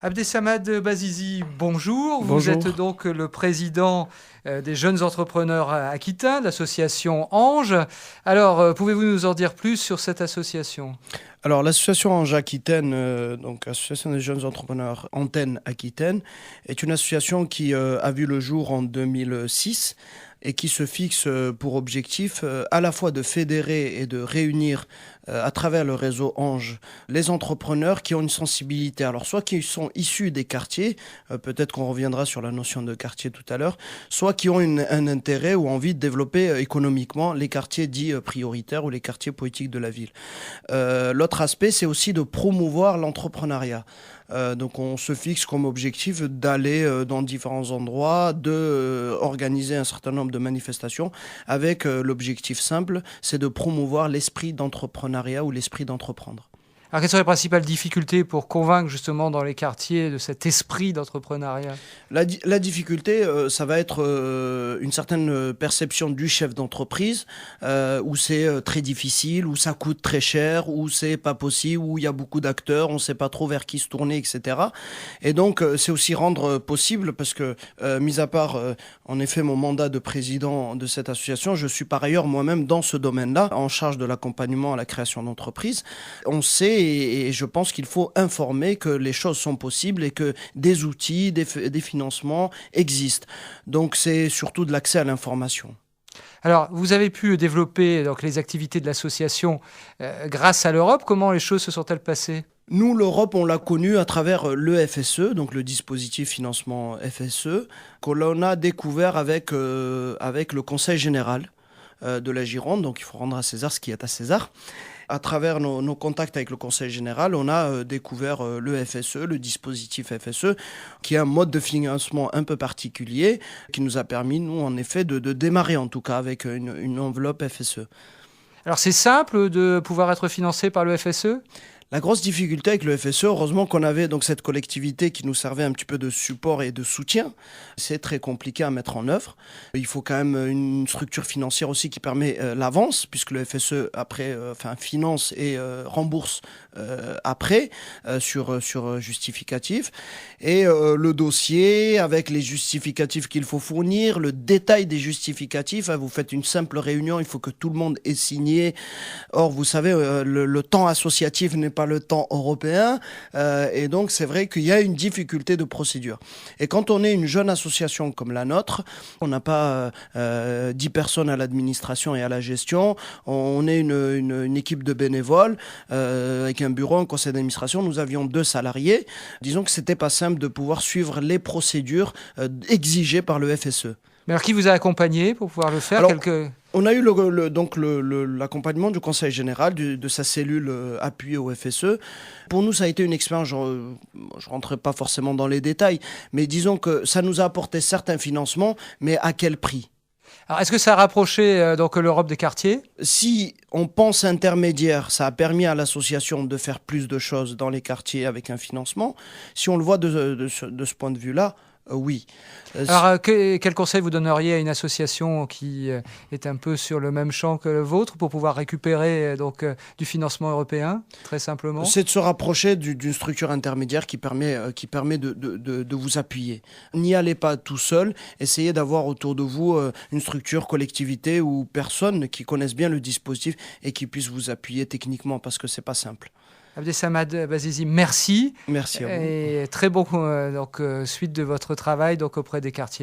Abdessamad Bazizi, bonjour. Vous Bonjour. êtes donc le président des jeunes entrepreneurs aquitains, de l'association Ange. Alors, pouvez-vous nous en dire plus sur cette association ? Alors, l'association Ange Aquitaine, donc Association des jeunes entrepreneurs Antenne Aquitaine, est une association qui a vu le jour en 2006 et qui se fixe pour objectif à la fois de fédérer et de réunir à travers le réseau Ange les entrepreneurs qui ont une sensibilité, alors soit qui sont issus des quartiers, peut-être qu'on reviendra sur la notion de quartier tout à l'heure, soit qui ont un intérêt ou envie de développer économiquement les quartiers dits prioritaires ou les quartiers politiques de la ville. L'autre aspect, c'est aussi de promouvoir l'entrepreneuriat. Donc on se fixe comme objectif d'aller dans différents endroits, d'organiser un certain nombre de manifestations avec l'objectif simple, c'est de promouvoir l'esprit d'entrepreneuriat ou l'esprit d'entreprendre. Alors, quelles sont les principales difficultés pour convaincre justement dans les quartiers de cet esprit d'entrepreneuriat ? La difficulté, ça va être une certaine perception du chef d'entreprise, où c'est très difficile, où ça coûte très cher, où c'est pas possible, où il y a beaucoup d'acteurs, on ne sait pas trop vers qui se tourner, etc. Et donc, c'est aussi rendre possible, parce que, mis à part, en effet, mon mandat de président de cette association, je suis par ailleurs moi-même dans ce domaine-là, en charge de l'accompagnement à la création d'entreprises. On sait, et je pense qu'il faut informer que les choses sont possibles et que des outils, des financements existent. Donc c'est surtout de l'accès à l'information. Alors, vous avez pu développer donc, les activités de l'association grâce à l'Europe. Comment les choses se sont-elles passées ? Nous, l'Europe, on l'a connu à travers le FSE, donc le dispositif financement FSE, qu'on a découvert avec le Conseil général de la Gironde. Donc il faut rendre à César ce qui est à César. À travers nos contacts avec le Conseil général, on a découvert le FSE, le dispositif FSE, qui est un mode de financement un peu particulier, qui nous a permis, nous, en effet, de démarrer, en tout cas, avec une enveloppe FSE. Alors, c'est simple de pouvoir être financé par le FSE ? La grosse difficulté avec le FSE, heureusement qu'on avait donc cette collectivité qui nous servait un petit peu de support et de soutien. C'est très compliqué à mettre en œuvre. Il faut quand même une structure financière aussi qui permet l'avance, puisque le FSE après finance et rembourse après sur justificatif. Et le dossier avec les justificatifs qu'il faut fournir, le détail des justificatifs. Vous faites une simple réunion, il faut que tout le monde ait signé. Or, vous savez, le temps associatif n'est pas le temps européen, et donc c'est vrai qu'il y a une difficulté de procédure. Et quand on est une jeune association comme la nôtre, on n'a pas 10 personnes à l'administration et à la gestion, on est une équipe de bénévoles avec un bureau, un conseil d'administration, nous avions 2 salariés. Disons que c'était pas simple de pouvoir suivre les procédures exigées par le FSE. Mais alors, qui vous a accompagné pour pouvoir le faire ? Alors, on a eu l'accompagnement du Conseil général, de sa cellule appuyée au FSE. Pour nous, ça a été une expérience, je ne rentrerai pas forcément dans les détails, mais disons que ça nous a apporté certains financements, mais à quel prix ? Alors, est-ce que ça a rapproché donc, l'Europe des quartiers ? Si on pense intermédiaire, ça a permis à l'association de faire plus de choses dans les quartiers avec un financement. Si on le voit de ce point de vue-là, oui. Alors, quel conseil vous donneriez à une association qui est un peu sur le même champ que le vôtre pour pouvoir récupérer du financement européen, très simplement ? C'est de se rapprocher d'une structure intermédiaire qui permet de vous appuyer. N'y allez pas tout seul, essayez d'avoir autour de vous une structure, collectivité ou personnes qui connaissent bien le dispositif et qui puissent vous appuyer techniquement parce que c'est pas simple. Abdessamad Bazizi, merci. Merci à vous. Et très bon suite de votre travail donc, auprès des quartiers.